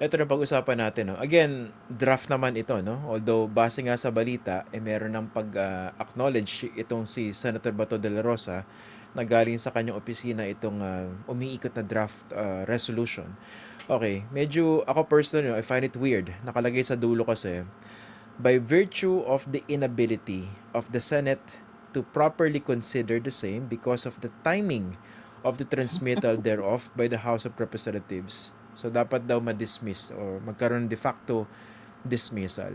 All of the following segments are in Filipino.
Ito na pag-usapan natin, no? Again, draft naman ito, no? Although, base nga sa balita, meron ng pag-acknowledge itong si Senator Bato de la Rosa na galing sa kanyang opisina itong umiikot na draft resolution. Okay, medyo ako personally, no, I find it weird. Nakalagay sa dulo kasi, by virtue of the inability of the Senate to properly consider the same because of the timing of the transmittal thereof by the House of Representatives. So, dapat daw ma-dismiss or magkaroon de facto dismissal.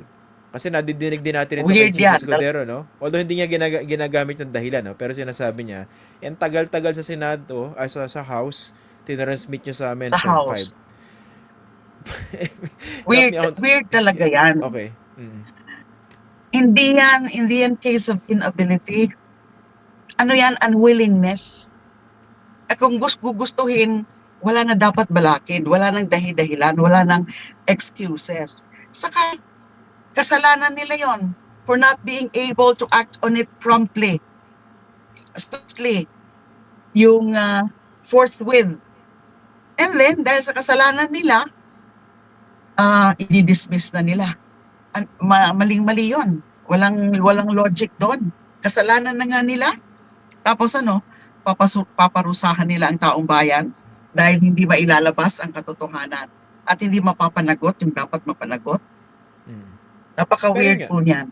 Kasi nadidinig din natin ito kay Weird Jesus yan. Escudero, no? Although hindi niya ginagamit ng dahilan, no? Pero sinasabi niya, yan tagal-tagal sa Senado, sa House, tinransmit niyo sa amin, Sa Feb 5. house. Help Weird, me out. weird talaga yan. Okay. Mm. Hindi yan case of inability. Ano yan, unwillingness. Kung gustuhin, wala na dapat balakid, wala nang dahi-dahilan, wala nang excuses. Saka, kasalanan nila yon for not being able to act on it promptly, swiftly, yung forthwith. And then, dahil sa kasalanan nila, i-dismiss na nila. Maling-mali yon. Walang logic doon. Kasalanan na nga nila. Tapos paparusahan nila ang taong bayan dahil hindi mailalabas ang katotohanan at hindi mapapanagot yung dapat mapanagot. Mm. Napaka-weird po niyan.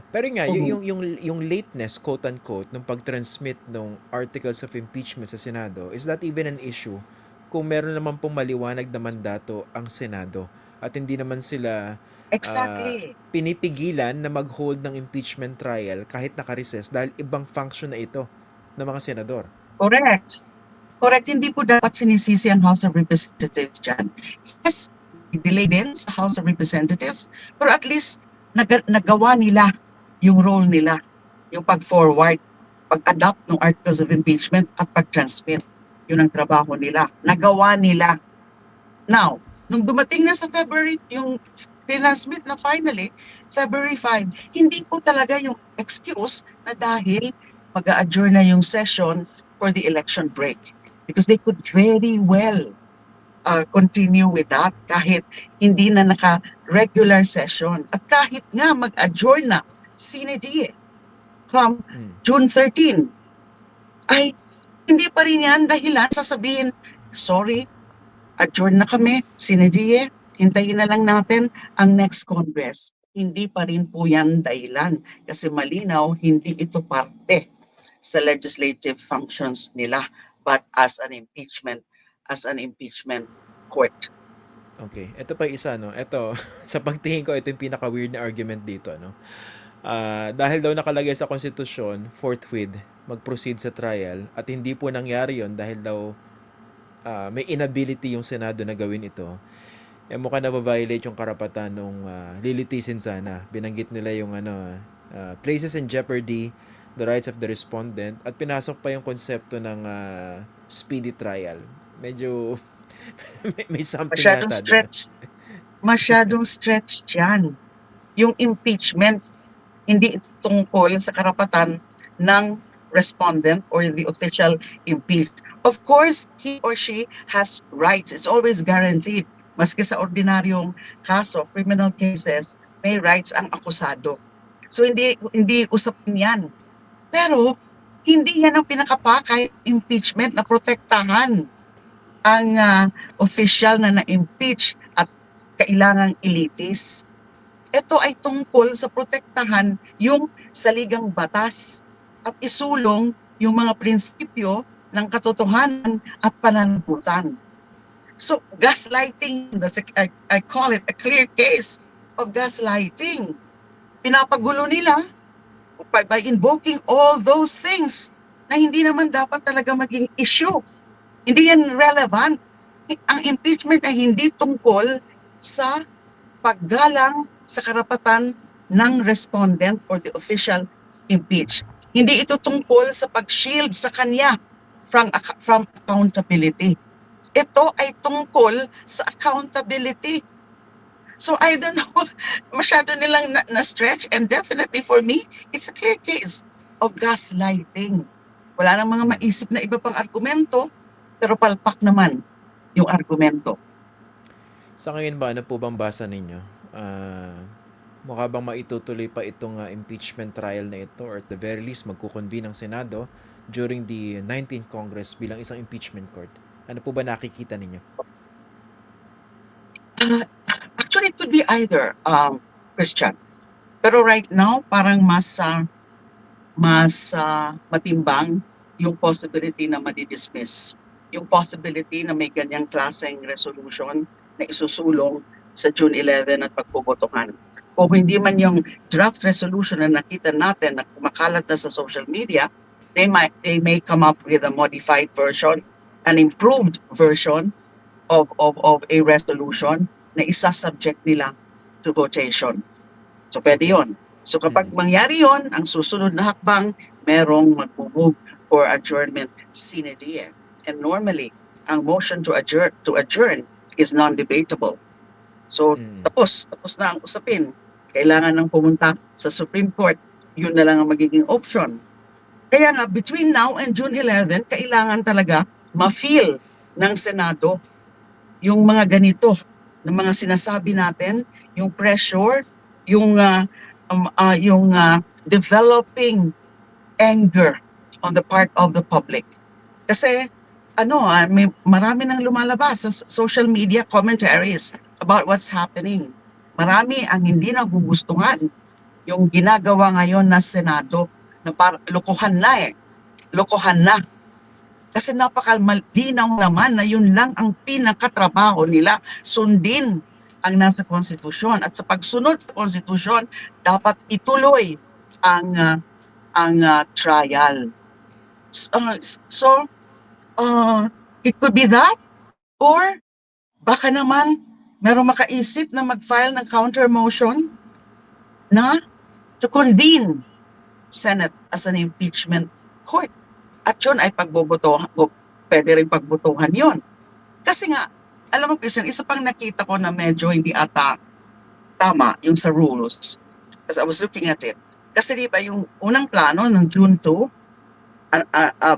Pero nga, Mhm. yung lateness, quote-unquote, ng pag-transmit ng articles of impeachment sa Senado, is that even an issue kung meron naman pong maliwanag na mandato ang Senado at hindi naman sila Exactly. pinipigilan na mag-hold ng impeachment trial kahit naka-recess dahil ibang function na ito ng mga senador. Correct. Correct. Hindi po dapat sinisisi ang House of Representatives dyan. Yes, delay din sa House of Representatives, pero at least nagawa nila yung role nila, yung pag-forward, pag-adopt ng articles of impeachment at pag-transmit. Yun ang trabaho nila. Nagawa nila. Now, nung dumating na sa February, yung tinasmit na finally, February 5, hindi po talaga yung excuse na dahil mag-a-adjourn na yung session for the election break. Because they could very well continue with that kahit hindi na naka-regular session. At kahit nga mag-adjourn na sine die from June 13, ay hindi pa rin yan dahilan sasabihin, sorry, adjourn na kami, sine die, hintayin na lang natin ang next Congress. Hindi pa rin po yan dahilan kasi malinaw, hindi ito parte sa legislative functions nila but as an impeachment court. Okay, ito pa isa, no? Ito, sa pagtingin ko, ito yung pinaka-weird na argument dito, no? Dahil daw nakalagay sa konstitusyon, forthwith, mag-proceed sa trial, at hindi po nangyari yon dahil daw may inability yung Senado na gawin ito, mukhang na-violate yung karapatan nung lilitisin sana. Binanggit nila yung places in jeopardy, the rights of the respondent, at pinasok pa yung konsepto ng speedy trial. Medyo may something Masyadong yata doon. masyadong stretch yan. Yung impeachment, hindi ito tungkol sa karapatan ng respondent or the official impeached. Of course, he or she has rights. It's always guaranteed. Maski sa ordinaryong kaso, criminal cases, may rights ang akusado. So hindi usapin yan. Pero hindi yan ang pinakapakay impeachment na protektahan ang official na na-impeach at kailangang ilitis. Ito ay tungkol sa protektahan yung saligang batas at isulong yung mga prinsipyo ng katotohanan at pananagutan. So, gaslighting, I call it a clear case of gaslighting. Pinapagulo nila by invoking all those things na hindi naman dapat talaga maging issue. Hindi yan relevant. Ang impeachment ay hindi tungkol sa paggalang sa karapatan ng respondent or the official impeached. Hindi ito tungkol sa pag-shield sa kanya from accountability. Ito ay tungkol sa accountability. So I don't know, masyado nilang na-stretch and definitely for me, it's a clear case of gaslighting. Wala nang mga maisip na iba pang argumento, pero palpak naman yung argumento. Sa ngayon ba, ano po bang basa ninyo? Mukha bang maitutuloy pa itong impeachment trial na ito, or at the very least magkukonvene ang Senado during the 19th Congress bilang isang impeachment court? Ano po ba nakikita ninyo? Actually, it could be either, Christian. Pero right now, parang mas matimbang yung possibility na madi-dismiss. Yung possibility na may ganyang klaseng resolution na isusulong sa June 11 at pagbobotohan. Kung hindi man yung draft resolution na nakita natin na kumakalat na sa social media, they may come up with a modified version, an improved version of a resolution na isa-subject nila to votation. So pwede Okay. yun. So kapag mangyari yon, ang susunod na hakbang, merong mag-move for adjournment sine die. And normally, ang motion to adjourn is non-debatable. So tapos na ang usapin. Kailangan nang pumunta sa Supreme Court. Yun na lang ang magiging option. Kaya nga, between now and June 11, kailangan talaga ma-feel ng Senado yung mga ganito, ng mga sinasabi natin, yung pressure, yung developing anger on the part of the public. Kasi may marami nang lumalabas sa social media commentaries about what's happening. Marami ang hindi nagugustuhan yung ginagawa ngayon na Senado na lokohan na Lokohan na. Kasi napakalinaw naman na yun lang ang pinakatrabaho nila, sundin ang nasa konstitusyon. At sa pagsunod sa konstitusyon, dapat ituloy ang trial. So, it could be that, or baka naman merong makaisip na mag-file ng counter motion na to convene Senate as an impeachment court. At yun ay pwede rin pagbotohan yun. Kasi nga, alam mo Christian, isa pang nakita ko na medyo hindi ata tama yung sa rules. As I was looking at it. Kasi di ba yung unang plano ng June 2,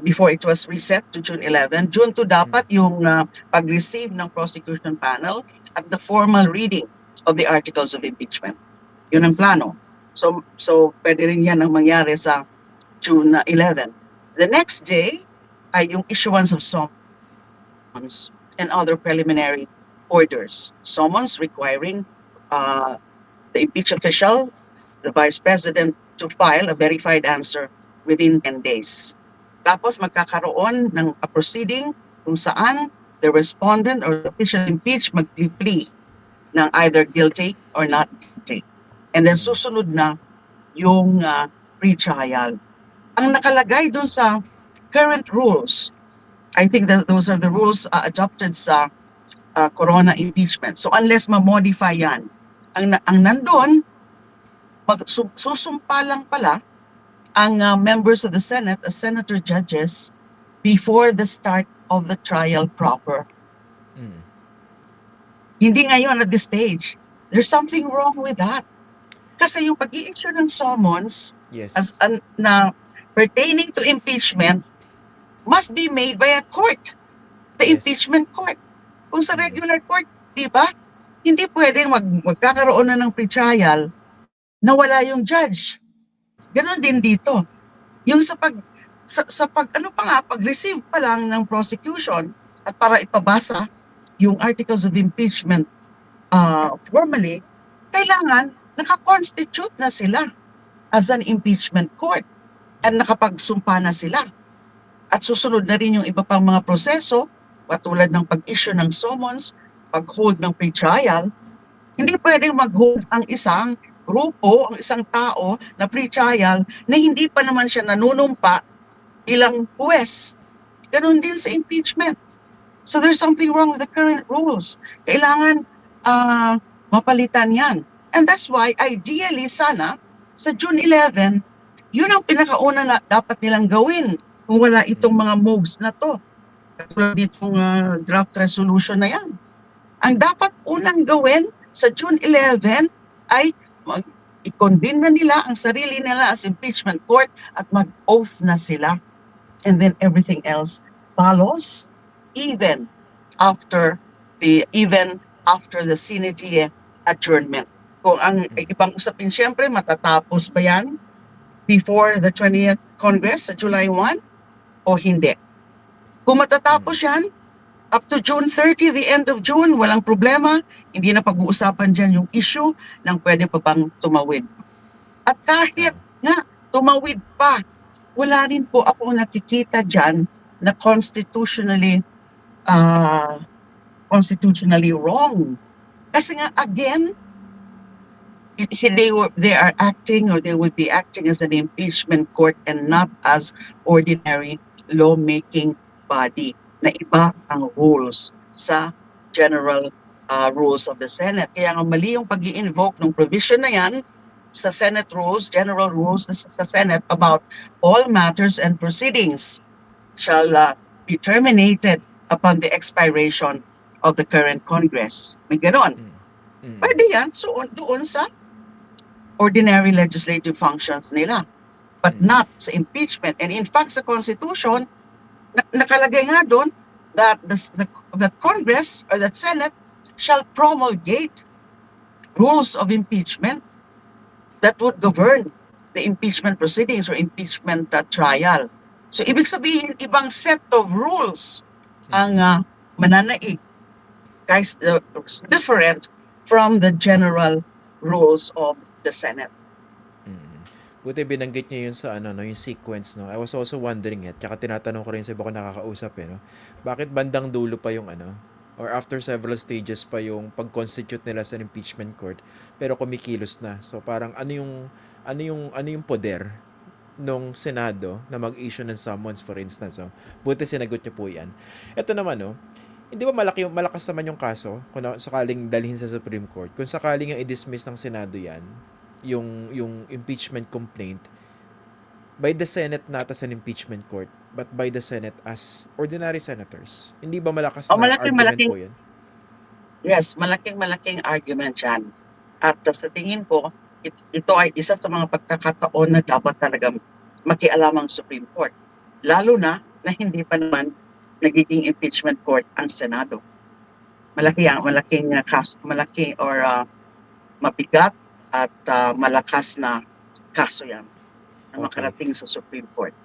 before it was reset to June 11, June 2 dapat yung pag-receive ng prosecution panel at the formal reading of the articles of impeachment. Yun ang Yes. plano. So pwede rin yan ang mangyari sa June 11. The next day ay yung issuance of summons and other preliminary orders. Summons requiring the impeached official, the vice president, to file a verified answer within 10 days. Tapos magkakaroon ng a proceeding kung saan the respondent or the official impeached mag-plea ng either guilty or not guilty. And then susunod na yung pre-trial. Ang nakalagay dun sa current rules, I think that those are the rules adopted sa corona impeachment. So unless ma-modify yan, ang nandun, susumpa lang pala ang members of the Senate as senator judges before the start of the trial proper. Hindi ngayon at this stage. There's something wrong with that. Kasi yung pag-i-issue ng summons Yes. na pertaining to impeachment must be made by a court, the Yes. impeachment court. Kung sa regular court, di ba? Hindi pwedeng magkakaroon na ng pre-trial na wala yung judge. Ganon din dito. Yung pag-receive pa lang ng prosecution at para ipabasa yung articles of impeachment formally, kailangan naka-constitute na sila as an impeachment court at nakapagsumpa na sila. At susunod na rin yung iba pang mga proseso, katulad ng pag-issue ng summons, pag-hold ng pre-trial. Hindi pwedeng mag-hold ang isang grupo, ang isang tao na pre-trial na hindi pa naman siya nanunumpa bilang huwes. Ganun din sa impeachment. So there's something wrong with the current rules. Kailangan mapalitan yan. And that's why, ideally sana, sa June 11, yun ang pinakauna na dapat nilang gawin kung wala itong mga moves na to. Katulad nitong draft resolution na yan. Ang dapat unang gawin sa June 11 ay i-convene na nila ang sarili nila as impeachment court at mag-oath na sila. And then everything else follows even after the Senate adjournment. Kung ang ibang usapin siyempre, matatapos ba yan before the 20th Congress sa July 1 o hindi? Kung matatapos yan, up to June 30, the end of June, walang problema. Hindi na pag-uusapan dyan yung issue ng pwede pa bang tumawid. At kahit nga tumawid pa, wala rin po ako nakikita dyan na constitutionally wrong. Kasi nga, again, they are acting or they would be acting as an impeachment court and not as ordinary lawmaking body na iba ang rules sa general rules of the Senate. Kaya nga mali yung pag-i-invoke ng provision na yan sa Senate rules, general rules sa Senate about all matters and proceedings shall be terminated upon the expiration of the current Congress. May ganon. Pwede yan doon sa ordinary legislative functions nila, but not sa impeachment. And in fact, sa Constitution, nakalagay nga doon that that Congress or that Senate shall promulgate rules of impeachment that would govern the impeachment proceedings or impeachment trial. So, ibig sabihin, ibang set of rules ang mananaig, guys, different from the general rules of the Senate. Buti binanggit niyo yun sa yung sequence, no. I was also wondering tsaka tinatanong ko rin sa iba ko nakakausap no. Bakit bandang dulo pa yung or after several stages pa yung pag-constitute nila sa impeachment court pero kumikilos na. So parang ano yung poder nung Senado na mag-issue ng summons, for instance. So, buti sinagot niyo po yan. Ito naman hindi ba malakas naman yung kaso kung sakaling dalhin sa Supreme Court? Kung sakaling yung i-dismiss ng Senado yan, yung impeachment complaint by the Senate not as an impeachment court but by the Senate as ordinary senators. Hindi ba malakas na argument po yun? Yes, malaking argument yan. At sa tingin ko, ito ay isa sa mga pagkakataon na dapat talaga makialam ang Supreme Court. Lalo na hindi pa naman nagiging impeachment court ang Senado. Malaking mabigat at malakas na kaso yan na makarating sa Supreme Court.